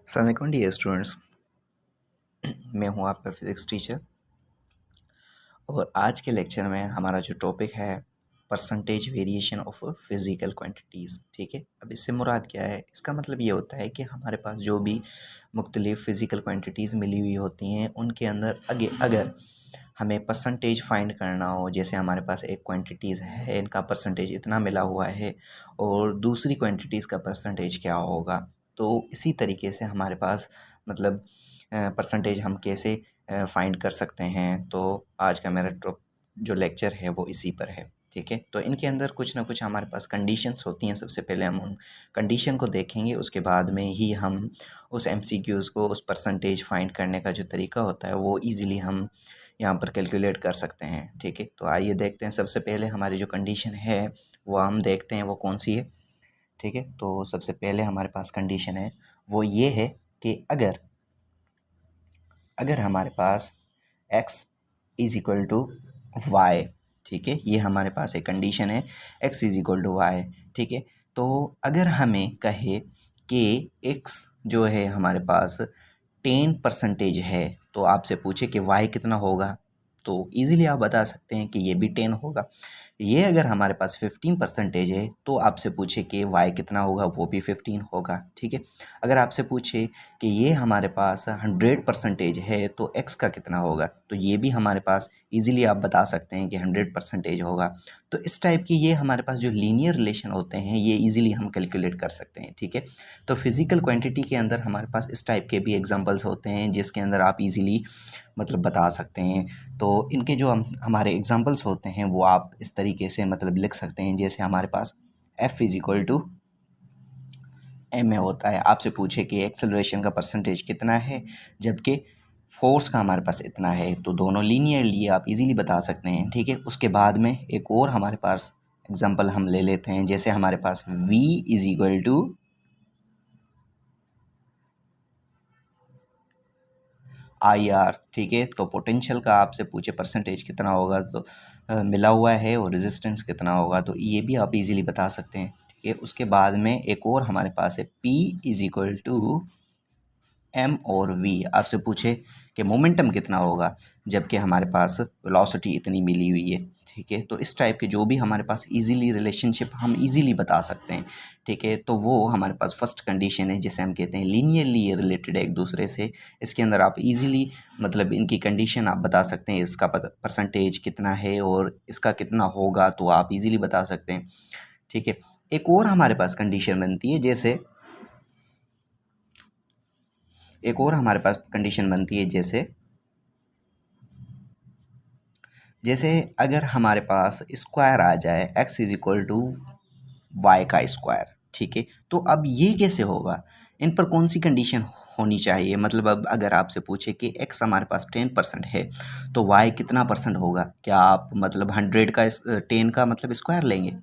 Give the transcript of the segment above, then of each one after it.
अस्सलाम वालेकुम dear students. मैं हूं आपका फिज़िक्स टीचर और आज के लेक्चर में हमारा जो टॉपिक है percentage variation of physical quantities. ठीक है, अब इससे मुराद क्या है? इसका मतलब ये होता है कि हमारे पास जो भी मुख्तलिफ़ फ़िज़िकल क्वांटिटीज़ मिली हुई होती हैं उनके अंदर अगर हमें परसेंटेज फाइंड करना हो, जैसे हमारे पास एक क्वांटिटीज़ है, इनका परसेंटेज इतना मिला हुआ है और दूसरी क्वांटिटीज़ का परसेंटेज क्या होगा, तो इसी तरीके से हमारे पास मतलब परसेंटेज हम कैसे फाइंड कर सकते हैं। तो आज का मेरा जो लेक्चर है वो इसी पर है। ठीक है, तो इनके अंदर कुछ ना कुछ हमारे पास कंडीशंस होती हैं। सबसे पहले हम उन कंडीशन को देखेंगे, उसके बाद में ही हम उस एमसीक्यूज़ को, उस परसेंटेज फाइंड करने का जो तरीका होता है वो ईज़िली हम यहाँ पर कैलकुलेट कर सकते हैं। ठीक है, तो आइए देखते हैं। सबसे पहले हमारी जो कंडीशन है वो हम देखते हैं वो कौन सी है। ठीक है, तो सबसे पहले हमारे पास कंडीशन है वो ये है कि अगर हमारे पास x is equal to y, ठीक है, ये हमारे पास एक कंडीशन है, x is equal to y. ठीक है, तो अगर हमें कहे कि x जो है हमारे पास 10% है, तो आपसे पूछे कि y कितना होगा, तो इजीली आप बता सकते हैं कि ये भी 10 होगा। ये अगर हमारे पास 15% है तो आपसे पूछे कि y कितना होगा, वो भी 15 होगा। ठीक है, अगर आपसे पूछे कि ये हमारे पास 100% है तो x का कितना होगा, तो ये भी हमारे पास इजीली आप बता सकते हैं कि 100% होगा। तो इस टाइप की ये हमारे पास जो लीनियर रिलेशन होते हैं ये इजीली हम कैलकुलेट कर सकते हैं। ठीक है, तो फिज़िकल क्वांटिटी के अंदर हमारे पास इस टाइप के भी एग्जांपल्स होते हैं जिसके अंदर आप इजीली मतलब बता सकते हैं। तो इनके जो हमारे एग्जांपल्स होते हैं वो आप इस तरीके से मतलब लिख सकते हैं। जैसे हमारे पास F is equal to M A होता है, आपसे पूछे कि एक्सेलरेशन का परसेंटेज कितना है जबकि फोर्स का हमारे पास इतना है, तो दोनों लीनियरली आप इजीली बता सकते हैं। ठीक है, उसके बाद में एक और हमारे पास एग्जांपल हम ले लेते हैं। जैसे हमारे पास V is equal to I R. ठीक है, तो पोटेंशियल का आपसे पूछे परसेंटेज कितना होगा तो मिला हुआ है, और रेजिस्टेंस कितना होगा, तो ये भी आप इजीली बता सकते हैं। ठीक है, उसके बाद में एक और हमारे पास है P is equal to M और वी। आपसे पूछे कि मोमेंटम कितना होगा जबकि हमारे पास वेलोसिटी इतनी मिली हुई है। ठीक है, तो इस टाइप के जो भी हमारे पास इजीली रिलेशनशिप हम इजीली बता सकते हैं। ठीक है, तो वो हमारे पास फर्स्ट कंडीशन है जिसे हम कहते हैं लीनियरली ये रिलेटेड है एक दूसरे से। इसके अंदर आप इजीली मतलब इनकी कंडीशन आप बता सकते हैं, इसका परसेंटेज कितना है और इसका कितना होगा, तो आप इजीली बता सकते हैं। ठीक है, एक और हमारे पास कंडीशन बनती है, जैसे अगर हमारे पास स्क्वायर आ जाए x is equal to y का स्क्वायर। ठीक है, तो अब ये कैसे होगा, इन पर कौन सी कंडीशन होनी चाहिए? मतलब अब अगर आपसे पूछे कि x हमारे पास 10% है तो y कितना परसेंट होगा, क्या आप मतलब 100 का 10 का मतलब स्क्वायर लेंगे?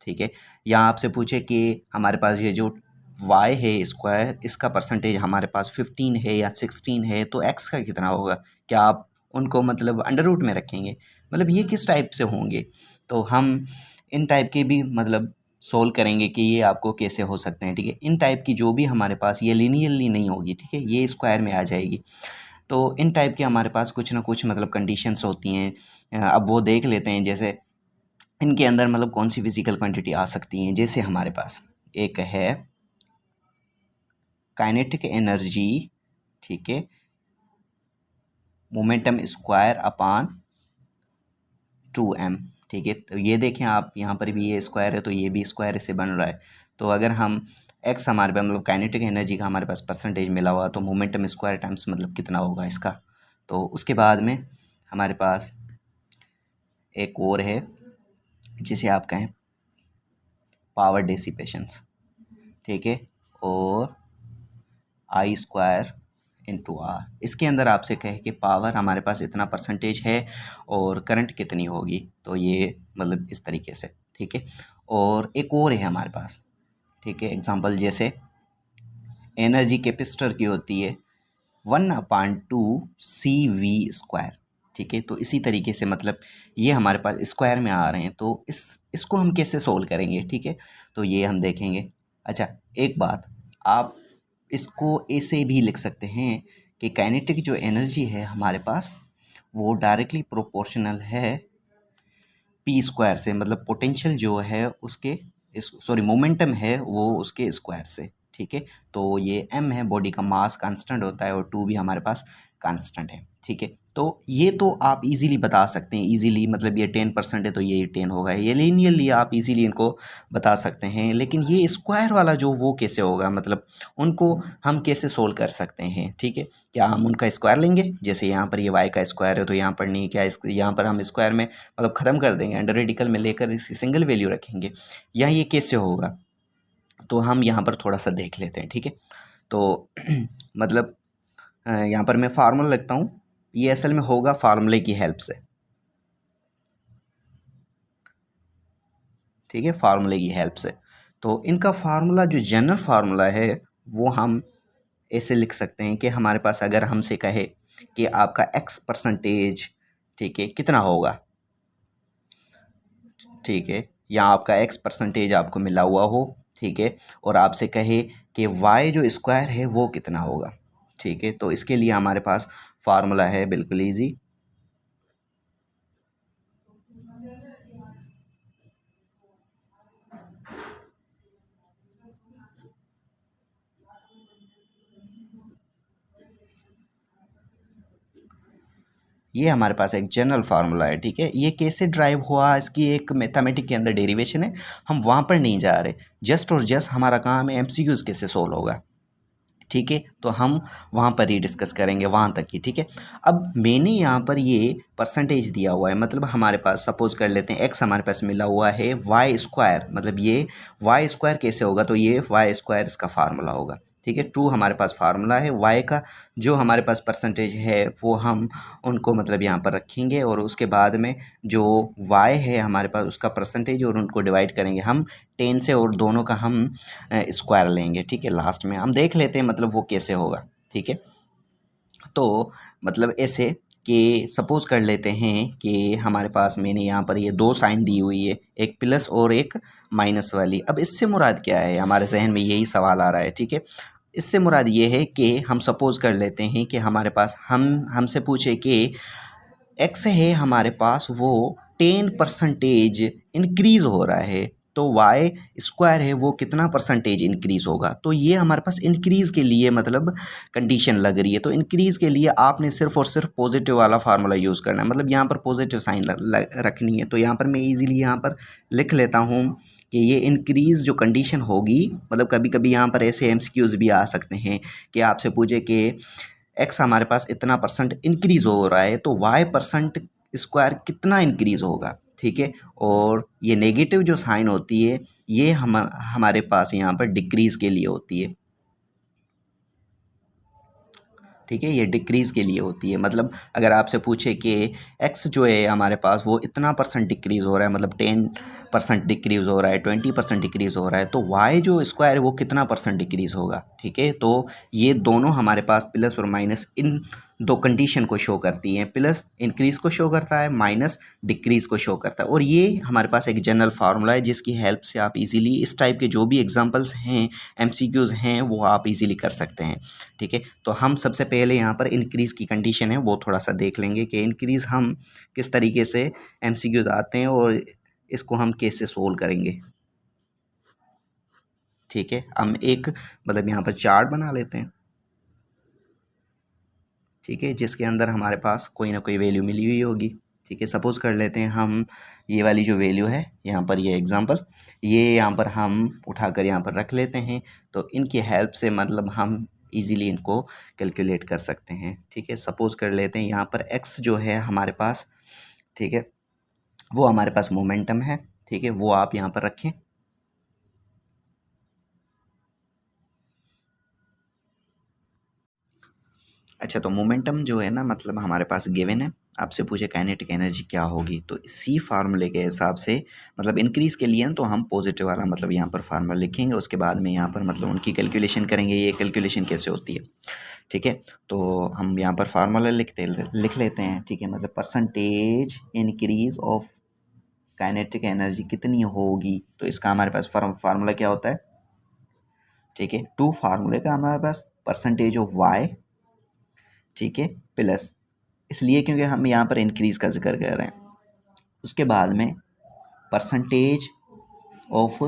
ठीक है, या आपसे पूछे कि हमारे पास ये जो y है स्क्वायर, इसका परसेंटेज हमारे पास 15 है या 16 है, तो x का कितना होगा, क्या आप उनको मतलब अंडर रूट में रखेंगे? मतलब ये किस टाइप से होंगे, तो हम इन टाइप के भी मतलब सोल्व करेंगे कि ये आपको कैसे हो सकते हैं। ठीक है, इन टाइप की जो भी हमारे पास ये लीनियरली नहीं होगी, ठीक है, ये स्क्वायर में आ जाएगी। तो इन टाइप के हमारे पास कुछ ना कुछ मतलब कंडीशंस होती हैं। अब वो देख लेते हैं जैसे इनके अंदर मतलब कौन सी फिजिकल क्वांटिटी आ सकती हैं। जैसे हमारे पास एक है काइनेटिक एनर्जी, ठीक है, मोमेंटम स्क्वायर अपान 2m। ठीक है, तो ये देखें आप, यहाँ पर भी ये स्क्वायर है तो ये भी स्क्वायर इससे बन रहा है। तो अगर हम x हमारे पास मतलब काइनेटिक एनर्जी का हमारे पास परसेंटेज मिला हुआ, तो मोमेंटम स्क्वायर टाइम्स मतलब कितना होगा इसका। तो उसके बाद में हमारे पास एक और है जिसे आप कहें पावर डेसिपेशंस। ठीक है, और आई स्क्वायर इंटू आर। इसके अंदर आपसे कहे कि पावर हमारे पास इतना परसेंटेज है और करंट कितनी होगी, तो ये मतलब इस तरीके से। ठीक है, और एक और है हमारे पास, ठीक है, एग्जांपल जैसे एनर्जी कैपेसिटर की होती है 1/2 CV²। ठीक है, तो इसी तरीके से मतलब ये हमारे पास स्क्वायर में आ रहे हैं, तो इसको हम कैसे सोल्व करेंगे। ठीक है, तो ये हम देखेंगे। अच्छा, एक बात, आप इसको ऐसे भी लिख सकते हैं कि काइनेटिक जो एनर्जी है हमारे पास वो डायरेक्टली प्रोपोर्शनल है पी स्क्वायर से, मतलब पोटेंशियल जो है उसके मोमेंटम है वो उसके स्क्वायर से। ठीक है, तो ये m है, बॉडी का मास कांस्टेंट होता है, और 2 भी हमारे पास कांस्टेंट है। ठीक है, तो ये तो आप इजीली बता सकते हैं, इजीली मतलब ये 10% है तो ये 10 होगा, ये लीनियरली आप इजीली इनको बता सकते हैं। लेकिन ये स्क्वायर वाला जो वो कैसे होगा, मतलब उनको हम कैसे सोल्व कर सकते हैं। ठीक है, क्या हम उनका स्क्वायर लेंगे, जैसे यहाँ पर ये y का स्क्वायर है तो यहाँ पर नहीं, क्या यहाँ पर हम स्क्वायर में मतलब ख़त्म कर देंगे, अंडर रेडिकल में लेकर इसकी सिंगल वैल्यू रखेंगे, या ये कैसे होगा, तो हम यहाँ पर थोड़ा सा देख लेते हैं। ठीक है, तो मतलब यहाँ पर मैं फार्मूला लिखता हूँ, ये असल में होगा फार्मूले की हेल्प से। ठीक है, फार्मूले की हेल्प से, तो इनका फार्मूला जो जनरल फार्मूला है वो हम ऐसे लिख सकते हैं कि हमारे पास अगर हमसे कहे कि आपका x%, ठीक है, कितना होगा। ठीक है, या आपका x% आपको मिला हुआ हो, ठीक है, और आपसे कहे कि y जो स्क्वायर है वो कितना होगा। ठीक है, तो इसके लिए हमारे पास फार्मूला है बिल्कुल ईजी। ये हमारे पास एक जनरल फार्मूला है। ठीक है, ये कैसे ड्राइव हुआ, इसकी एक मैथमेटिक के अंदर डेरिवेशन है, हम वहाँ पर नहीं जा रहे, जस्ट और जस्ट हमारा काम है एमसीक्यूज़ कैसे सोल्व होगा। ठीक है, तो हम वहाँ पर ही डिस्कस करेंगे, वहाँ तक ही। ठीक है, अब मैंने यहाँ पर ये परसेंटेज दिया हुआ है, मतलब हमारे पास सपोज कर लेते हैं x हमारे पास मिला हुआ है वाई स्क्वायर, मतलब ये वाई स्क्वायर कैसे होगा, तो ये वाई स्क्वायर इसका फार्मूला होगा। ठीक है, 2 हमारे पास फार्मूला है, y का जो हमारे पास परसेंटेज है वो हम उनको मतलब यहाँ पर रखेंगे, और उसके बाद में जो y है हमारे पास उसका परसेंटेज, और उनको डिवाइड करेंगे हम 10 से, और दोनों का हम स्क्वायर लेंगे। ठीक है, लास्ट में हम देख लेते हैं मतलब वो कैसे होगा। ठीक है, तो मतलब ऐसे कि सपोज कर लेते हैं कि हमारे पास मैंने यहाँ पर ये 2 साइन दी हुई है, एक प्लस और एक माइनस वाली। अब इससे मुराद क्या है, हमारे जहन में यही सवाल आ रहा है। ठीक है, इससे मुराद ये है कि हम सपोज कर लेते हैं कि हमारे पास हमसे पूछे कि एक्स है हमारे पास वो 10% इंक्रीज़ हो रहा है, तो वाई स्क्वायर है वो कितना परसेंटेज इंक्रीज़ होगा। तो ये हमारे पास इंक्रीज़ के लिए मतलब कंडीशन लग रही है, तो इंक्रीज़ के लिए आपने सिर्फ और सिर्फ पॉजिटिव वाला फार्मूला यूज़ करना है, मतलब यहाँ पर पॉजिटिव साइन रखनी है। तो यहाँ पर मैं इजीली यहाँ पर लिख लेता हूँ कि ये इंक्रीज़ जो कंडीशन होगी, मतलब कभी कभी यहाँ पर ऐसे एमसीक्यूज़ भी आ सकते हैं कि आपसे पूछे कि एक्स हमारे पास इतना परसेंट इंक्रीज़ हो रहा है, तो वाई परसेंट स्क्वायर कितना इंक्रीज़ होगा। ठीक है, और ये नेगेटिव जो साइन होती है ये हमारे पास यहाँ पर डिक्रीज़ के लिए होती है। ठीक है, ये डिक्रीज़ के लिए होती है, मतलब अगर आपसे पूछे कि एक्स जो है हमारे पास वो इतना परसेंट डिक्रीज़ हो रहा है, मतलब 10% डिक्रीज़ हो रहा है, 20% डिक्रीज़ हो रहा है, तो वाई जो स्क्वायर है वो कितना परसेंट डिक्रीज़ होगा। ठीक है, तो ये दोनों हमारे पास प्लस और माइनस इन दो कंडीशन को शो करती हैं, प्लस इंक्रीज़ को शो करता है, माइनस डिक्रीज़ को शो करता है। और ये हमारे पास एक जनरल फार्मूला है जिसकी हेल्प से आप इजीली इस टाइप के जो भी एग्जांपल्स हैं, एमसीक्यूज़ हैं, वो आप इजीली कर सकते हैं। ठीक है, तो हम सबसे पहले यहाँ पर इंक्रीज़ की कंडीशन है वो थोड़ा सा देख लेंगे कि इंक्रीज़ हम किस तरीके से एमसीक्यूज़ आते हैं और इसको हम कैसे सोल्व करेंगे। ठीक है, हम एक मतलब यहाँ पर चार्ट बना लेते हैं। ठीक है, जिसके अंदर हमारे पास कोई ना कोई वैल्यू मिली हुई होगी। ठीक है, सपोज़ कर लेते हैं हम ये वाली जो वैल्यू है यहाँ पर, ये एग्जांपल ये यहाँ पर हम उठाकर यहाँ पर रख लेते हैं, तो इनकी हेल्प से मतलब हम इजीली इनको कैलकुलेट कर सकते हैं। ठीक है, सपोज़ कर लेते हैं यहाँ पर एक्स जो है हमारे पास, ठीक है, वो हमारे पास मोमेंटम है। ठीक है, वो आप यहाँ पर रखें। अच्छा, तो मोमेंटम जो है ना मतलब हमारे पास गिवन है, आपसे पूछे काइनेटिक एनर्जी क्या होगी, तो इसी फार्मूले के हिसाब से मतलब इंक्रीज़ के लिए तो हम पॉजिटिव वाला मतलब यहाँ पर फार्मूला लिखेंगे, उसके बाद में यहाँ पर मतलब उनकी कैलकुलेशन करेंगे, ये कैलकुलेशन कैसे होती है। ठीक है, तो हम यहाँ पर फार्मूला लिख लेते हैं। ठीक है, मतलब percentage increase of kinetic energy कितनी होगी, तो इसका हमारे पास फार्मूला क्या होता है, ठीक है। टू फार्मूले का हमारे पास परसेंटेज ऑफ वाई, ठीक है, प्लस, इसलिए क्योंकि हम यहाँ पर इंक्रीज़ का जिक्र कर रहे हैं, उसके बाद में परसेंटेज ऑफ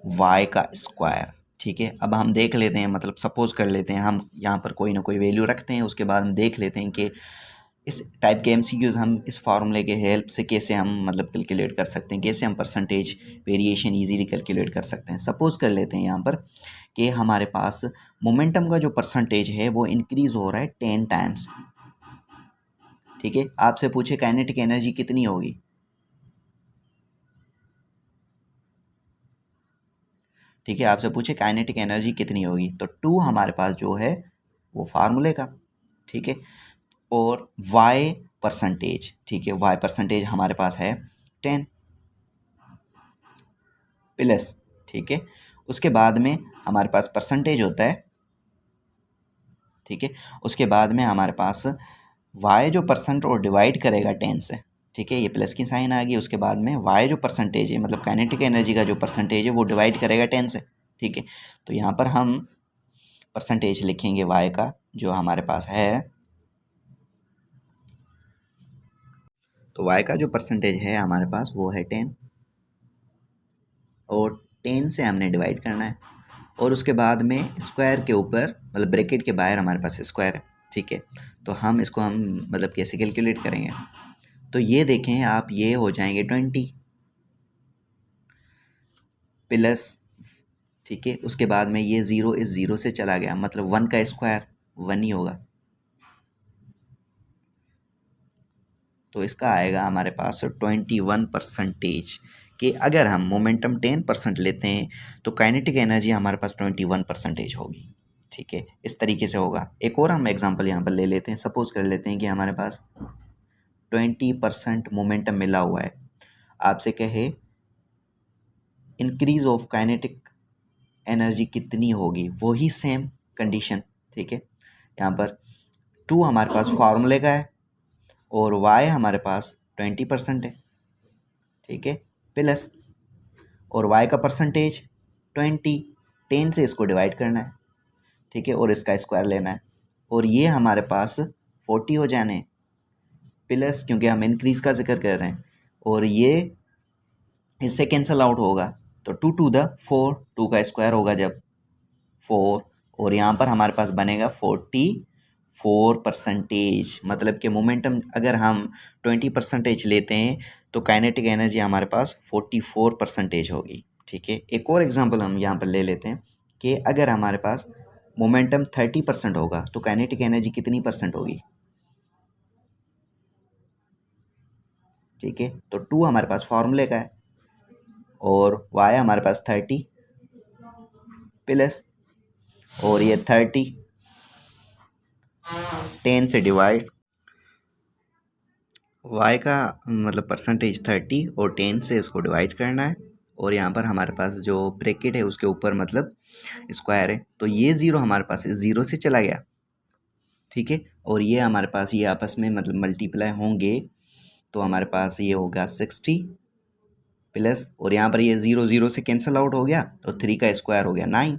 वाई का स्क्वायर, ठीक है। अब हम देख लेते हैं, मतलब सपोज कर लेते हैं, हम यहाँ पर कोई ना कोई वैल्यू रखते हैं, उसके बाद हम देख लेते हैं कि इस टाइप के एमसीक्यूज़ हम इस फार्मूले के हेल्प से कैसे हम मतलब कैलकुलेट कर सकते हैं, कैसे हम परसेंटेज वेरिएशन इजीली कैलकुलेट कर सकते हैं। सपोज कर लेते हैं यहाँ पर कि हमारे पास मोमेंटम का जो परसेंटेज है वो इंक्रीज़ हो रहा है 10 टाइम्स, ठीक है। आपसे पूछे काइनेटिक एनर्जी कितनी होगी, ठीक है, आपसे पूछे काइनेटिक एनर्जी कितनी होगी, तो 2 हमारे पास जो है वो फार्मूले का, ठीक है, और y परसेंटेज, ठीक है, y परसेंटेज हमारे पास है 10 प्लस, ठीक है, उसके बाद में हमारे पास परसेंटेज होता है, ठीक है, उसके बाद में हमारे पास y जो परसेंट और डिवाइड करेगा 10 से, ठीक है, ये प्लस की साइन आ गई, उसके बाद में y जो परसेंटेज है मतलब काइनेटिक एनर्जी का जो परसेंटेज है वो डिवाइड करेगा 10 से, ठीक है। तो यहाँ पर हम परसेंटेज लिखेंगे y का जो हमारे पास है, तो y का जो परसेंटेज है हमारे पास वो है 10, और 10 से हमने डिवाइड करना है, और उसके बाद में स्क्वायर के ऊपर मतलब ब्रैकेट के बाहर हमारे पास स्क्वायर है, ठीक है। तो हम इसको हम मतलब कैसे कैलकुलेट करेंगे, तो ये देखें आप, ये हो जाएंगे 20 प्लस, ठीक है, उसके बाद में ये 0 इस 0 से चला गया, मतलब 1 का स्क्वायर 1 ही होगा, तो इसका आएगा हमारे पास 21% कि अगर हम मोमेंटम 10% लेते हैं तो काइनेटिक एनर्जी हमारे पास 21% होगी, ठीक है, इस तरीके से होगा। एक और हम एग्जांपल यहाँ पर ले लेते हैं, सपोज कर लेते हैं कि हमारे पास 20% मोमेंटम मिला हुआ है, आपसे कहे इंक्रीज ऑफ काइनेटिक एनर्जी कितनी होगी, वही सेम कंडीशन, ठीक है। यहाँ पर 2 हमारे पास फार्मूले का है और y हमारे पास 20% है, ठीक है, प्लस, और y का परसेंटेज 10 से इसको डिवाइड करना है, ठीक है, और इसका स्क्वायर लेना है, और ये हमारे पास 40 हो जाने प्लस, क्योंकि हम इंक्रीज का जिक्र कर रहे हैं, और ये इससे कैंसिल आउट होगा, तो 2 टू द 4, 2 का स्क्वायर होगा जब 4, और यहाँ पर हमारे पास बनेगा 44%, मतलब कि मोमेंटम अगर हम 20% लेते हैं तो काइनेटिक एनर्जी हमारे पास 44% होगी, ठीक है। एक और एग्जांपल हम यहाँ पर ले लेते हैं कि अगर हमारे पास मोमेंटम 30% होगा तो काइनेटिक एनर्जी कितनी परसेंट होगी, ठीक है। तो 2 हमारे पास फार्मूले का है और y हमारे पास 30 प्लस, और ये 30 10 से डिवाइड, y का मतलब परसेंटेज 30 और 10 से इसको डिवाइड करना है, और यहाँ पर हमारे पास जो ब्रैकेट है उसके ऊपर मतलब स्क्वायर है, तो ये 0 हमारे पास 0 से चला गया, ठीक है, और ये हमारे पास ये आपस में मतलब मल्टीप्लाई होंगे, तो हमारे पास ये होगा 60 प्लस, और यहाँ पर ये 0 0 से कैंसिल आउट हो गया, तो 3 का स्क्वायर हो गया 9,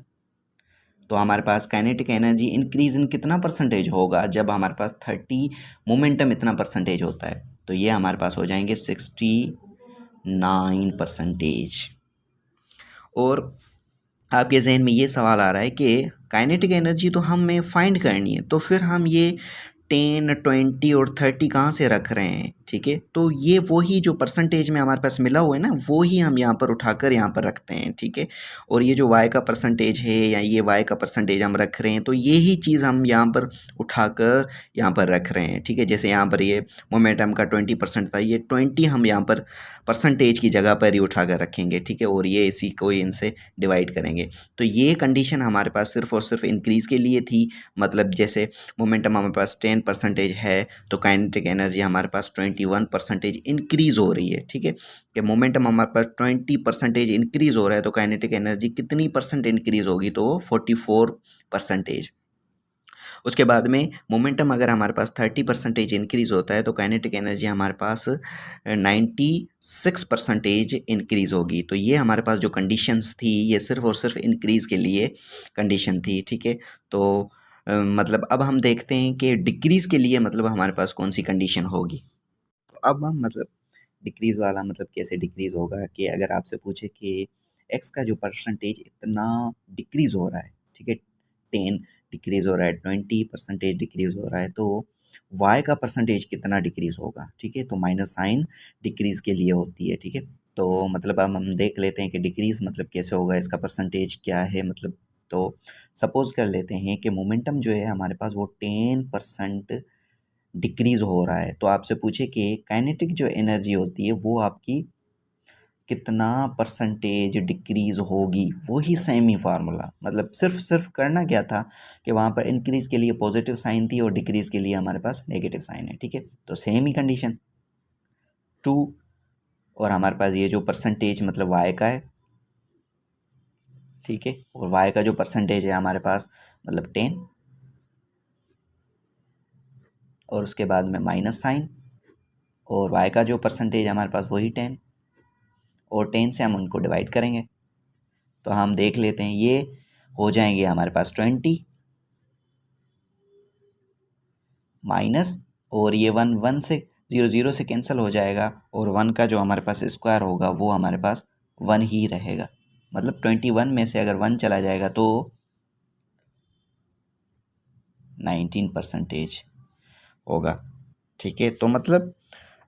तो हमारे पास काइनेटिक एनर्जी इंक्रीज इन कितना परसेंटेज होगा, जब हमारे पास 30 मोमेंटम इतना परसेंटेज होता है, तो ये हमारे पास हो जाएंगे 69%। और आपके जहन में ये सवाल आ रहा है कि काइनेटिक एनर्जी तो हमें फाइंड करनी है, तो फिर हम ये 10 20 और 30 कहाँ से रख रहे हैं, ठीक है, तो ये वही जो परसेंटेज में हमारे पास मिला हुआ है ना, वो ही हम यहाँ पर उठाकर यहाँ पर रखते हैं, ठीक है। और ये जो y का परसेंटेज है या ये y का परसेंटेज हम रख रहे हैं, तो ये ही चीज़ हम यहाँ पर उठाकर यहाँ पर रख रहे हैं, ठीक है। जैसे यहाँ पर ये मोमेंटम का 20% था, ये 20 हम यहाँ पर परसेंटेज की जगह पर ही उठाकर रखेंगे, ठीक है, और ये इसी को इनसे डिवाइड करेंगे। तो ये कंडीशन हमारे पास सिर्फ और सिर्फ इंक्रीज़ के लिए थी, मतलब जैसे मोमेंटम हमारे पास 10% है तो काइनेटिक एनर्जी हमारे पास 21% इंक्रीज़ हो रही है, ठीक है, कि मोमेंटम हमारे पास 20% इंक्रीज़ हो रहा है तो काइनेटिक एनर्जी कितनी परसेंट इंक्रीज़ होगी, तो 44%। उसके बाद में मोमेंटम अगर हमारे पास 30% इंक्रीज़ होता है तो काइनेटिक एनर्जी हमारे पास 96% इंक्रीज़ होगी। तो ये हमारे पास जो कंडीशंस थी ये सिर्फ़ और सिर्फ इंक्रीज़ के लिए कंडीशन थी, ठीक है। तो मतलब अब हम देखते हैं कि डिक्रीज़ के लिए मतलब हमारे पास कौन सी कंडीशन होगी। अब हम मतलब डिक्रीज़ वाला मतलब कैसे डिक्रीज़ होगा कि अगर आपसे पूछे कि एक्स का जो परसेंटेज इतना डिक्रीज़ हो रहा है, ठीक है, 10 डिक्रीज़ हो रहा है, 20% डिक्रीज़ हो रहा है, तो वाई का परसेंटेज कितना डिक्रीज़ होगा, ठीक है। तो माइनस साइन डिक्रीज़ के लिए होती है, ठीक है। तो मतलब अब हम देख लेते हैं कि डिक्रीज़ मतलब कैसे होगा, इसका परसेंटेज क्या है मतलब। तो सपोज़ कर लेते हैं कि मोमेंटम जो है हमारे पास वो 10% डिक्रीज़ हो रहा है। तो आपसे पूछे कि काइनेटिक जो एनर्जी होती है वो आपकी कितना परसेंटेज डिक्रीज़ होगी, वही सेम ही फार्मूला, मतलब सिर्फ करना क्या था कि वहाँ पर इंक्रीज़ के लिए पॉजिटिव साइन थी और डिक्रीज़ के लिए हमारे पास नेगेटिव साइन है, ठीक है। तो सेम ही कंडीशन 2 और हमारे पास ये जो परसेंटेज मतलब वाई का है, ठीक है, और वाई का जो परसेंटेज है हमारे पास मतलब 10 और उसके बाद में माइनस साइन और वाई का जो परसेंटेज हमारे पास वही 10 और 10 से हम उनको डिवाइड करेंगे तो हम देख लेते हैं ये हो जाएंगे हमारे पास 20 माइनस और ये 1 से 0 से कैंसिल हो जाएगा और 1 का जो हमारे पास स्क्वायर होगा वो हमारे पास 1 ही रहेगा। मतलब 21 में से अगर 1 चला जाएगा तो 19% होगा, ठीक है। तो मतलब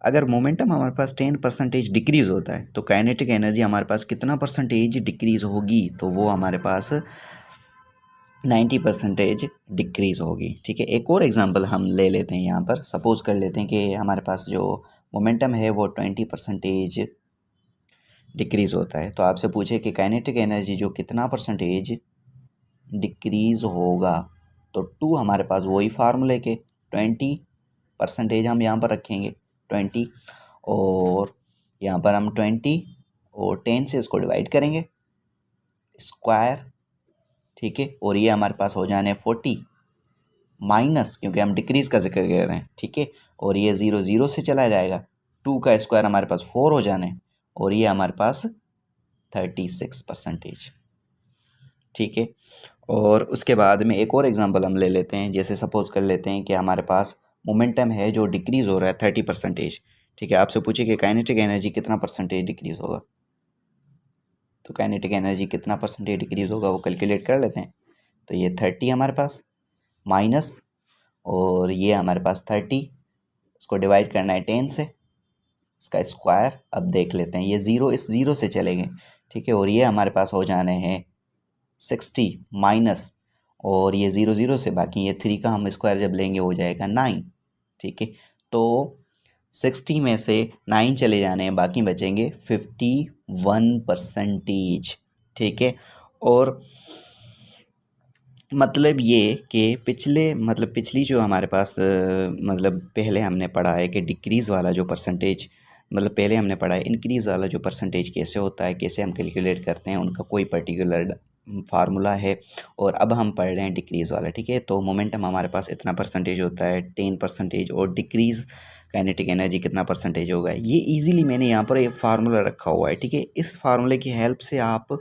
अगर मोमेंटम हमारे पास 10% डिक्रीज़ होता है तो काइनेटिक एनर्जी हमारे पास कितना परसेंटेज डिक्रीज़ होगी, तो वो हमारे पास 90% डिक्रीज़ होगी, ठीक है। एक और एग्जांपल हम ले लेते हैं यहाँ पर। सपोज़ कर लेते हैं कि हमारे पास जो मोमेंटम है वो 20% डिक्रीज़ होता है। तो आपसे पूछे कि काइनेटिक एनर्जी जो कितना परसेंटेज डिक्रीज़ होगा, तो 2 हमारे पास वही फार्मूले के 20% हम यहाँ पर रखेंगे 20 और यहाँ पर हम 20 और 10 से इसको डिवाइड करेंगे स्क्वायर, ठीक है, और ये हमारे पास हो जाने 40 माइनस क्योंकि हम डिक्रीज़ का जिक्र कर रहे हैं, ठीक है, और ये 0 से चला जाएगा 2 का स्क्वायर हमारे पास 4 हो जाने और ये हमारे पास 36%, ठीक है। और उसके बाद में एक और एग्जांपल हम ले लेते हैं। जैसे सपोज़ कर लेते हैं कि हमारे पास मोमेंटम है जो डिक्रीज़ हो रहा है 30%, ठीक है। आपसे पूछे कि काइनेटिक एनर्जी कितना परसेंटेज डिक्रीज़ होगा, तो काइनेटिक एनर्जी कितना परसेंटेज डिक्रीज़ होगा वो कैलकुलेट कर लेते हैं। तो ये 30 हमारे पास माइनस और ये हमारे पास 30, इसको डिवाइड करना है 10 से, इसका स्क्वायर। अब देख लेते हैं ये 0 इस 0 से चलेंगे, ठीक है, और ये हमारे पास हो जाने हैं 60 माइनस और ये 0 से बाकी ये 3 का हम स्क्वायर जब लेंगे हो जाएगा 9, ठीक है। तो 60 में से 9 चले जाने हैं, बाकी बचेंगे 51%, ठीक है। और मतलब ये कि पिछली जो हमारे पास मतलब पहले हमने पढ़ा है कि डिक्रीज़ वाला जो परसेंटेज, मतलब पहले हमने पढ़ा है इंक्रीज़ वाला जो परसेंटेज कैसे होता है, कैसे हम कैलकुलेट करते हैं, उनका कोई पर्टिकुलर फार्मूला है। और अब हम पढ़ रहे हैं डिक्रीज़ वाला, ठीक है। तो मोमेंटम हमारे पास इतना परसेंटेज होता है 10% और डिक्रीज़ काइनेटिक एनर्जी कितना परसेंटेज होगा, ये इजीली मैंने यहाँ पर एक फार्मूला रखा हुआ है, ठीक है। इस फार्मूले की हेल्प से आप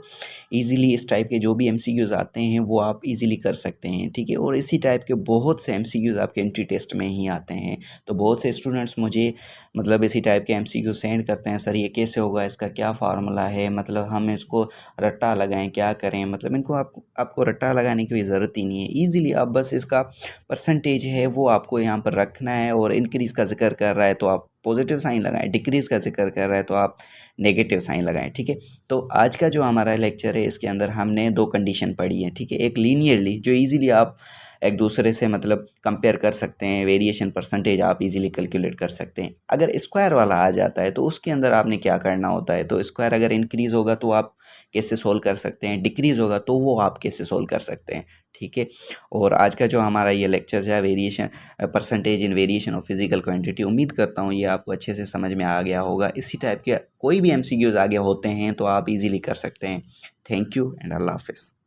इजीली इस टाइप के जो भी एमसीक्यूज़ आते हैं वो आप इजीली कर सकते हैं, ठीक है। और इसी टाइप के बहुत से एमसीक्यूज़ आपके एंट्री टेस्ट में ही आते हैं। तो बहुत से स्टूडेंट्स मुझे मतलब इसी टाइप के एमसीक्यू सेंड करते हैं, सर ये कैसे होगा, इसका क्या फार्मूला है, मतलब हम इसको रट्टा लगाएं क्या करें। मतलब इनको आपको रट्टा लगाने की कोई ज़रूरत ही नहीं है। ईज़िली आप बस इसका परसेंटेज है वो आपको यहाँ पर रखना है और इंक्रीज़ का जिक्र कर रहा है तो आप पॉजिटिव साइन लगाएं, डिक्रीज़ का जिक्र कर रहा है तो आप नेगेटिव साइन लगाएं, ठीक है। तो आज का जो हमारा लेक्चर है इसके अंदर हमने 2 कंडीशन पढ़ी है, ठीक है। एक लीनियरली जो इजीली आप एक दूसरे से मतलब कंपेयर कर सकते हैं, वेरिएशन परसेंटेज आप इजीली कैलकुलेट कर सकते हैं। अगर स्क्वायर वाला आ जाता है तो उसके अंदर आपने क्या करना होता है, तो स्क्वायर अगर इंक्रीज़ होगा तो आप कैसे सोल्व कर सकते हैं, डिक्रीज़ होगा तो वो आप कैसे सोल्व कर सकते हैं, ठीक है। और आज का जो हमारा ये लेक्चर है variation percentage in variation of physical quantity, उम्मीद करता हूँ ये आपको अच्छे से समझ में आ गया होगा। इसी टाइप के कोई भी एमसीक्यूज़ आगे होते हैं तो आप इजीली कर सकते हैं। थैंक यू एंड अल्लाह हाफिज़।